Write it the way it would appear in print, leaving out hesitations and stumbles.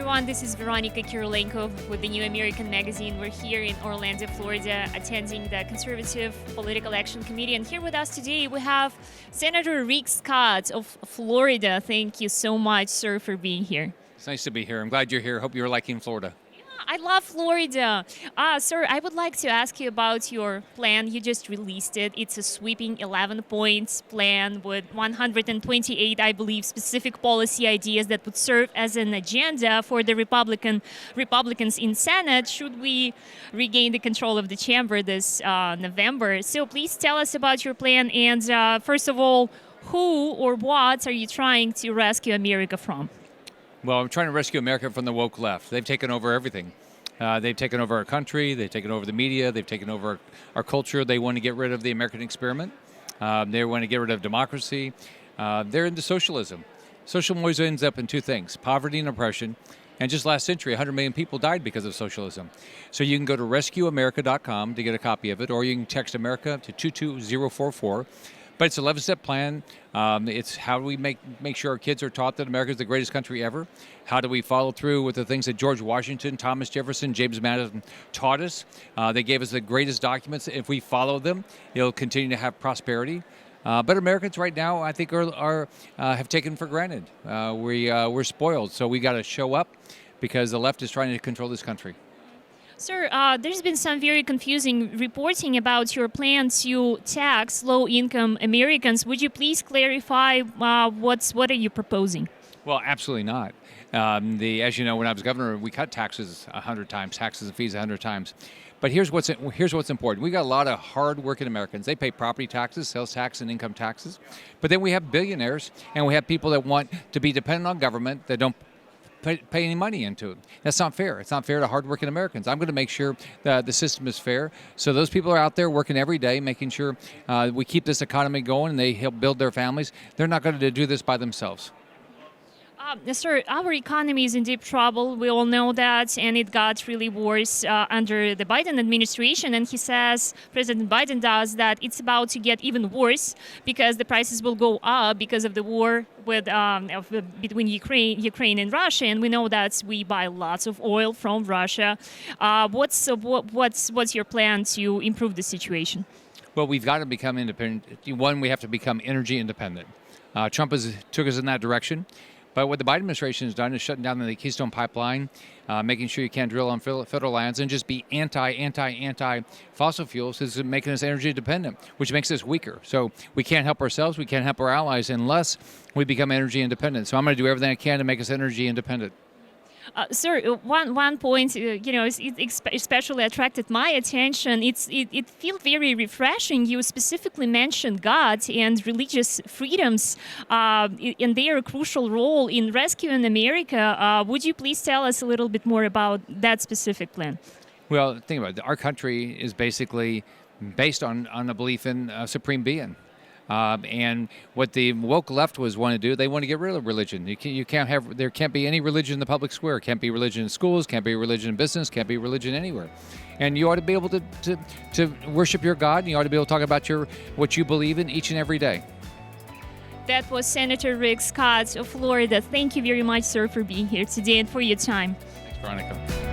everyone. This is Veronica Kirilenko with the New American Magazine. We're here in Orlando, Florida, attending the Conservative Political Action Committee. And here with us today, we have Senator Rick Scott of Florida. Thank you so much, sir, for being here. It's nice to be here. I'm glad you're here. Hope you're liking Florida. I love Florida. Sir, I would like to ask you about your plan. You just released it. It's a sweeping 11-point plan with 128, I believe, specific policy ideas that would serve as an agenda for the Republicans in Senate should we regain the control of the chamber this November. So please tell us about your plan. And first of all, who or what are you trying to rescue America from? Well, I'm trying to rescue America from the woke left. They've taken over everything. They've taken over our country. They've taken over the media. They've taken over our culture. They want to get rid of the American experiment. They want to get rid of democracy. They're into socialism. Socialism always ends up in two things, poverty and oppression. And just last century, 100 million people died because of socialism. So you can go to rescueamerica.com to get a copy of it, or you can text America to 22044. But it's an 11-step plan. It's how do we make sure our kids are taught that America is the greatest country ever? How do we follow through with the things that George Washington, Thomas Jefferson, James Madison taught us? They gave us the greatest documents. If we follow them, it'll continue to have prosperity. But Americans right now, I think, have taken for granted. We're spoiled, so we got to show up because the left is trying to control this country. Sir, there's been some very confusing reporting about your plan to tax low-income Americans. Would you please clarify what are you proposing? Well, absolutely not. As you know, when I was governor, we cut taxes 100 times, taxes and fees 100 times. But here's what's important. We got a lot of hard-working Americans. They pay property taxes, sales tax, and income taxes. But then we have billionaires, and we have people that want to be dependent on government that don't pay any money into it. That's not fair. It's not fair to hardworking Americans. I'm going to make sure that the system is fair. So those people are out there working every day, making sure we keep this economy going and they help build their families. They're not going to do this by themselves. Sir, our economy is in deep trouble. We all know that, and it got really worse under the Biden administration. And he says, President Biden does, that it's about to get even worse because the prices will go up because of the war between Ukraine and Russia. And we know that we buy lots of oil from Russia. What's your plan to improve the situation? Well, we've got to become independent. One, we have to become energy independent. Trump took us in that direction. But what the Biden administration has done is shutting down the Keystone Pipeline, making sure you can't drill on federal lands, and just be anti fossil fuels is making us energy dependent, which makes us weaker. So we can't help ourselves, we can't help our allies unless we become energy independent. So I'm going to do everything I can to make us energy independent. Sir, one point, it especially attracted my attention. It felt very refreshing. You specifically mentioned God and religious freedoms and their crucial role in rescuing America. Would you please tell us a little bit more about that specific plan? Well, think about it. Our country is basically based on a belief in a supreme being. And what the woke left want to do, they want to get rid of religion. There can't be any religion in the public square. Can't be religion in schools. Can't be religion in business. Can't be religion anywhere. And you ought to be able to worship your God. And you ought to be able to talk about what you believe in each and every day. That was Senator Rick Scott of Florida. Thank you very much, sir, for being here today and for your time. Thanks, Veronica.